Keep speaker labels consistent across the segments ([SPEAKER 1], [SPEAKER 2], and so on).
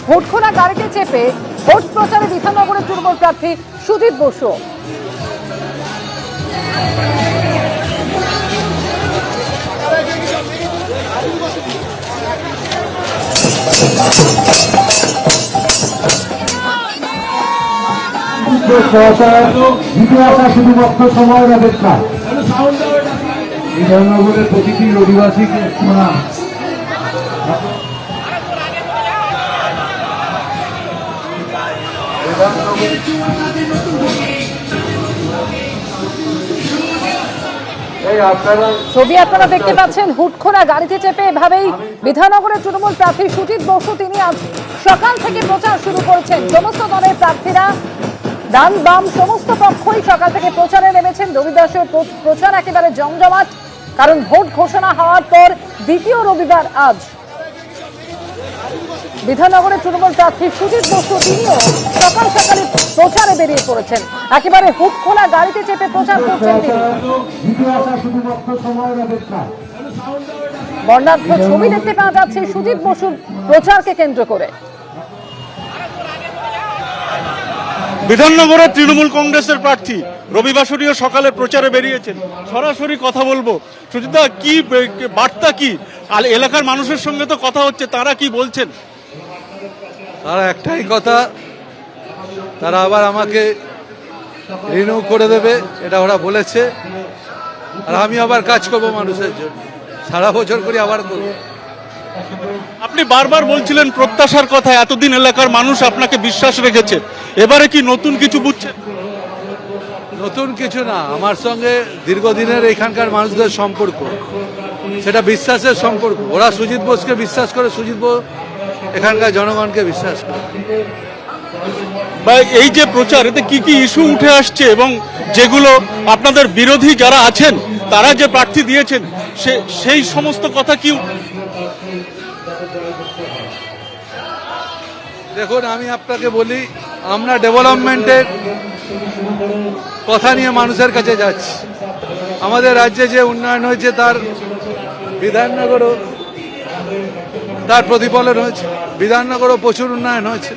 [SPEAKER 1] ভোটখোলা গাড়িতে চেপে ভোট প্রচারে বিধাননগরের তৃণমূল প্রার্থী সুজিত বসু।
[SPEAKER 2] শুধুমাত্র সময়ের অপেক্ষা। বিধাননগরের প্রতিটি অধিবাসীকে শোনা
[SPEAKER 1] ছবি আপনারা দেখতে পাচ্ছেন, হুটখোলা গাড়িতে চেপে এভাবেই বিধাননগরের তৃণমূল প্রার্থী সুজিত বসু তিনি আজ সকাল থেকে প্রচার শুরু করেছেন। সমস্ত দলের প্রার্থীরা ডান বাম সমস্ত পক্ষই সকাল থেকে প্রচারে নেমেছেন। রবিদাসের প্রচার একেবারে জমজমাট, কারণ ভোট ঘোষণা হওয়ার পর দ্বিতীয় রবিবার আজ বিধাননগরের তৃণমূল প্রার্থী সুজিত বসু তিনিও সকাল সকালে প্রচারে বেরিয়ে পড়েছেন। একেবারে হুটখোলা গাড়িতে চেপে প্রচার করছেন তিনি। বর্ণাঢ্য ছবি দেখতে পাওয়া যাচ্ছে সুজিত বসুর প্রচারকে কেন্দ্র করে।
[SPEAKER 3] বিধাননগরের তৃণমূল কংগ্রেসের প্রার্থী রবি বাসুরিও সকালে প্রচারে বেরিয়েছেন। সরাসরি কথা বলবো। সুজিতদা, কি বার্তা, কি এলাকার মানুষের সঙ্গে তো কথা হচ্ছে, তারা কি বলছেন?
[SPEAKER 4] তারা একটাই কথা, তারা আবার আমাকে রিনিউ করে দেবে, এটা ওরা বলেছে। আর আমি আবার কাজ করবো মানুষের জন্য, সারা বছর করে আবার করবো।
[SPEAKER 3] আপনি বারবার বলছিলেন প্রত্যাশার কথা, এতদিন এলাকার মানুষ আপনাকে বিশ্বাস রেখেছে, এবারে কি নতুন কিছু বুঝছেন?
[SPEAKER 4] নতুন কিছু না, আমার সঙ্গে দীর্ঘদিনের এখানকার মানুষদের সম্পর্ক, সেটা বিশ্বাসের সম্পর্ক। ওরা সুজিত বোসকে বিশ্বাস করে, সুজিত বোস এখানকার জনগণকে বিশ্বাস করে।
[SPEAKER 3] এই যে প্রচার, এতে কি কি ইস্যু উঠে আসছে এবং যেগুলো আপনাদের বিরোধী যারা আছেন তারা যে প্রার্থী দিয়েছেন সেই সমস্ত কথা কি?
[SPEAKER 4] দেখুন, আমি আপনাকে বলি, আমরা ডেভেলপমেন্টের কথা নিয়ে মানুষের কাছে যাচ্ছি। আমাদের রাজ্যে যে উন্নয়ন হয়েছে তার বিধাননগরও তার প্রতিফলন হয়েছে। বিধাননগরও প্রচুর উন্নয়ন হয়েছে,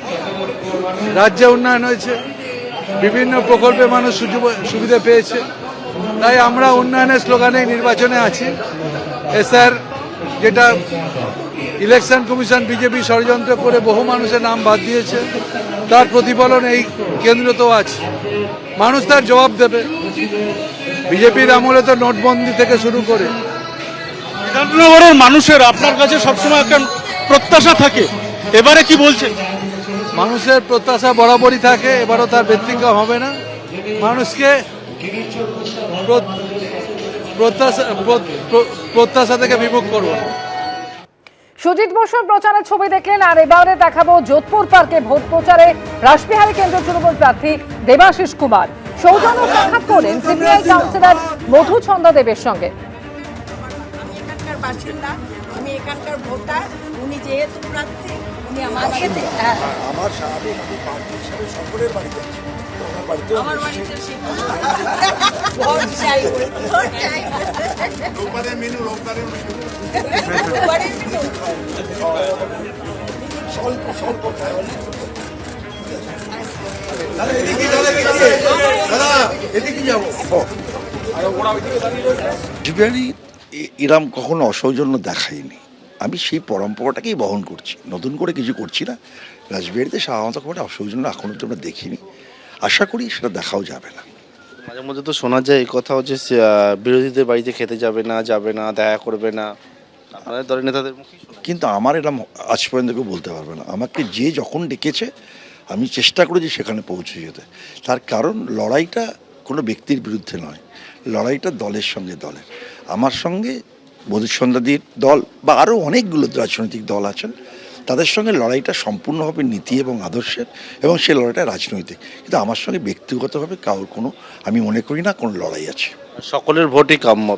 [SPEAKER 4] রাজ্যে উন্নয়ন হয়েছে, বিভিন্ন প্রকল্পে মানুষ সুবিধা পেয়েছে। তাই আমরা উন্নয়নের স্লোগানে নির্বাচনে আছি। স্যার, যেটা ইলেকশন কমিশন বিজেপি ষড়যন্ত্র করে বহু মানুষের নাম বাদ দিয়েছে, তার প্রতিফলন এই কেন্দ্রতেও আছে। মানুষ তার জবাব দেবে। বিজেপির আমলে তো নোটবন্দি থেকে শুরু করে
[SPEAKER 3] বিধাননগরের মানুষের আপনার কাছে সবসময় একটা প্রত্যাশা থাকে, এবারে কি বলছেন?
[SPEAKER 4] মানুষের প্রত্যাশা বরাবরই থাকে, এবারও তার ব্যতিক্রম হবে না। মানুষকে প্রত্যাশা থেকে বিমুখ করবো না।
[SPEAKER 1] সুজিত বসুর প্রচারের ছবি দেখলেন, আর এবারে দেখাবো যোধপুর পার্কে ভোট প্রচারে রাসবিহারী কেন্দ্র তৃণমূল প্রার্থী দেবাশিস কুমার সৌজন্য সাক্ষাৎ করলেন সিপিআই কাউন্সিলর মধুচন্দ্র দেবের সঙ্গে।
[SPEAKER 5] বাসিন্দা, আমি এখানকার ভোটার, উনি যেহেতু প্রার্থী, উনি আমার স্বাভাবিক, আমি পার্টি হিসাবে সকলের বাড়ি যাচ্ছি, আমার বাড়িতে স্বল্প স্বল্প
[SPEAKER 6] এরম কখনো অসৌজন্য দেখায়নি। আমি সেই পরম্পরাটাকেই বহন করছি, নতুন করে কিছু করছি না। রাসবিহারীতে সাধারণত কোনো অসৌজন্য এখনো তো আমরা দেখিনি, আশা করি সেটা দেখাও যাবে না।
[SPEAKER 7] মাঝে মধ্যে তো শোনা যায় এই কথা হচ্ছে বিরোধীদের বাড়িতে খেতে যাবে না, দেখা করবে না, আপনাদের দলের নেতাদের মুখে।
[SPEAKER 6] কিন্তু আমার এরম আজ পর্যন্ত কেউ বলতে পারবে না। আমাকে যে যখন ডেকেছে আমি চেষ্টা করেছি সেখানে পৌঁছে যেতে। তার কারণ লড়াইটা কোনো ব্যক্তির বিরুদ্ধে নয়, লড়াইটা দলের সঙ্গে দলের। আমার সঙ্গে মধুসন্ধ্যাদির দল বা আরও অনেকগুলো রাজনৈতিক দল আছেন, তাদের সঙ্গে লড়াইটা সম্পূর্ণভাবে নীতি এবং আদর্শের, এবং সেই লড়াইটা রাজনৈতিক। কিন্তু আমার সঙ্গে ব্যক্তিগতভাবে কারোর কোনো, আমি মনে করি না কোনো লড়াই আছে।
[SPEAKER 7] সকলের ভোটই কাম্য।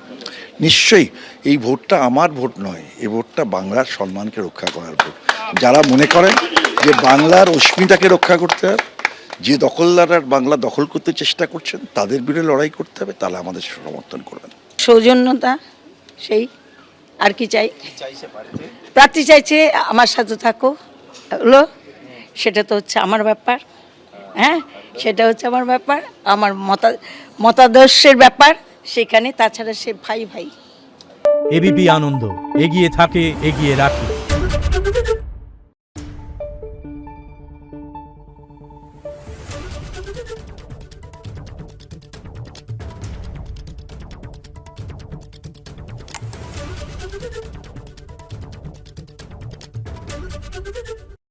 [SPEAKER 6] নিশ্চয়ই এই ভোটটা আমার ভোট নয়, এই ভোটটা বাংলার সম্মানকে রক্ষা করার ভোট। যারা মনে করেন যে বাংলার অস্মিতাকে রক্ষা করতে হবে, যে দখলদাররা বাংলা দখল করতে চেষ্টা করছেন তাদের বিরুদ্ধে লড়াই করতে হবে, তাহলে আমাদের সমর্থন করবেন।
[SPEAKER 5] সৌজন্যতা, সেই আর কি চাই? প্রার্থী চাইছে আমার সাথে থাকো, হলো সেটা তো হচ্ছে আমার ব্যাপার। হ্যাঁ, সেটা হচ্ছে আমার ব্যাপার, আমার মতাদর্শের ব্যাপার সেখানে। তাছাড়া সে ভাই ভাই।
[SPEAKER 8] এবিপি আনন্দ, এগিয়ে থাকে, এগিয়ে রাখে।